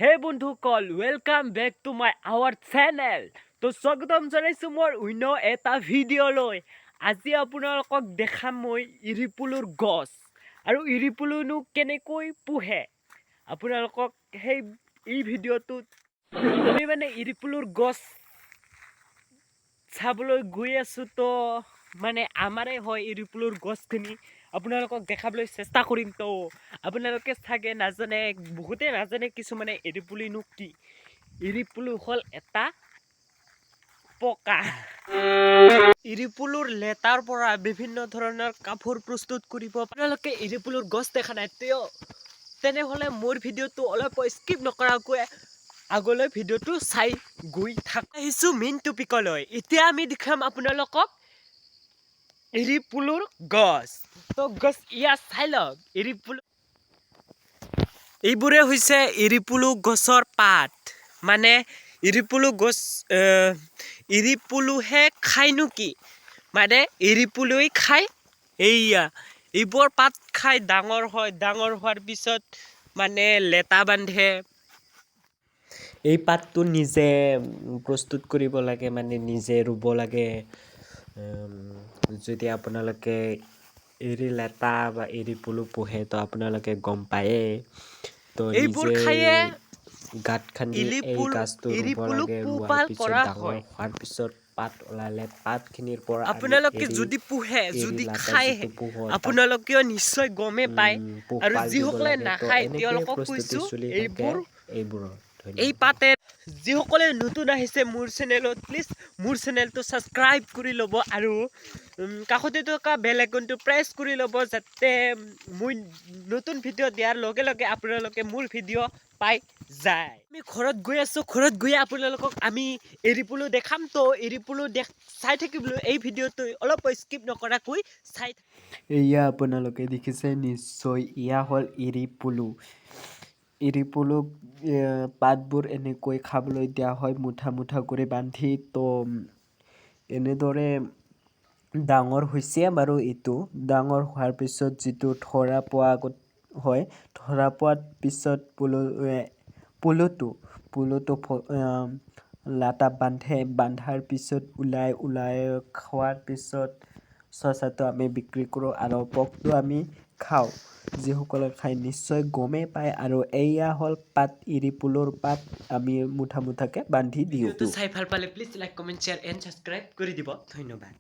হে বন্ধুসকল, welcome back to my our channel. তো স্বাগতম জনাইছোঁ মোৰ অন্য এটা ভিডিঅ'লৈ। আজি আপোনালোকক দেখাম মই ইৰিপুলুৰ গছ আৰু ইৰিপুলুনো কেনেকৈ পোহে। আপোনালোকক এই ভিডিঅ'টোত আমি মানে ইৰিপুলুৰ গছ চাবলৈ গৈ আছোঁ। তো মানে আমাৰে হয় ইৰিপুলুৰ গছখিনি আপোনালোকক দেখাবলৈ চেষ্টা কৰিম। তো আপোনালোকে চাগে নাজানে, বহুতে নাজানে, কিছুমানে ইৰিপুলুনো কি। ইৰিপুলু হ'ল এটা পকা। ইৰিপুলুৰ লেটাৰ পৰা বিভিন্ন ধৰণৰ কাপোৰ প্ৰস্তুত কৰিব। আপোনালোকে ইৰিপুলুৰ গছ দেখা নাই তেনেহ'লে মোৰ ভিডিঅ'টো অলপ স্কিপ নকৰাকৈ আগলৈ ভিডিঅ'টো চাই গৈ থাক। আহিছোঁ মেইন টপিকলৈ। এতিয়া আমি দেখাম আপোনালোকক ইৰিপুলুৰ গছ। তো গছ ইয়াত চাই লওক। এইবোৰে হৈছে ইৰিপুলু গছৰ পাত। মানে ইৰিপুলু গছ ইৰিপুলুহে খায়নো কি, মানে ইৰিপুলুই খায়। এইবোৰ পাত খাই ডাঙৰ হয়। ডাঙৰ হোৱাৰ পিছত মানে লেটা বান্ধে। এই পাতটো নিজে প্ৰস্তুত কৰিব লাগে, মানে নিজে ৰুব লাগে। যদি আপোনালোকে এৰি লেটা বা এৰিপুলু পোহে তো আপোনালোকে গম পায়েই। তো এইবোৰ নিজে খায়ে গাঁত খান্দি এই গাছটো ৰুব লাগে। ৰোৱাৰ পিছত ডাঙৰ হোৱাৰ পিছত পাত ওলালে পাতখিনিৰ পৰা আপোনালোকে যদি পোহে, যদি খায়, আপোনালোকেও নিশ্চয় গমেই পায়। আৰু যিসকলে নাখায় তেওঁলোকক কৈছোঁ, এই পাতে যিসকলে নতুন আহিছে মোৰ চেনেলত, প্লিজ মোৰ চেনেলটো ছাবস্ক্ৰাইব কৰি ল'ব আৰু কাষতে থকা বেল আইকনটো প্ৰেছ কৰি ল'ব, যাতে মই নতুন ভিডিঅ' দিয়াৰ লগে লগে আপোনালোকে মোৰ ভিডিঅ' পাই যায়। আমি ঘৰত গৈ আছোঁ। ঘৰত গৈ আপোনালোকক আমি এৰিপুলু দেখাম। তো এৰিপুলু চাই থাকিবলৈ এই ভিডিঅ'টো অলপ স্কিপ নকৰাকৈ চাই। এয়া আপোনালোকে দেখিছে নিশ্চয়, এয়া হ'ল ইৰিপুলু। ইৰিপুলুক পাতবোৰ এনেকৈ খাবলৈ দিয়া হয়, মুঠা মুঠা কৰি বান্ধি। তো এনেদৰে ডাঙৰ হৈছে বাৰু। এইটো ডাঙৰ হোৱাৰ পিছত যিটো ধৰা পোৱা হয়, ধৰা পোৱাৰ পিছত পুলুটো লাটা বান্ধে। বান্ধাৰ পিছত ওলাই খোৱাৰ পিছত চচাটো আমি বিক্ৰী কৰোঁ আৰু পকটো আমি খাওঁ। যিসকলে খাই নিশ্চয় গমেই পায়। আৰু এয়া হ'ল পাত, ইৰিপুলুৰ পাত আমি মুঠা মুঠাকে বান্ধি দিওঁ। ভিডিঅ'টো চাই ভাল পালে please like, comment, share and subscribe কৰি দিব। ধন্যবাদ।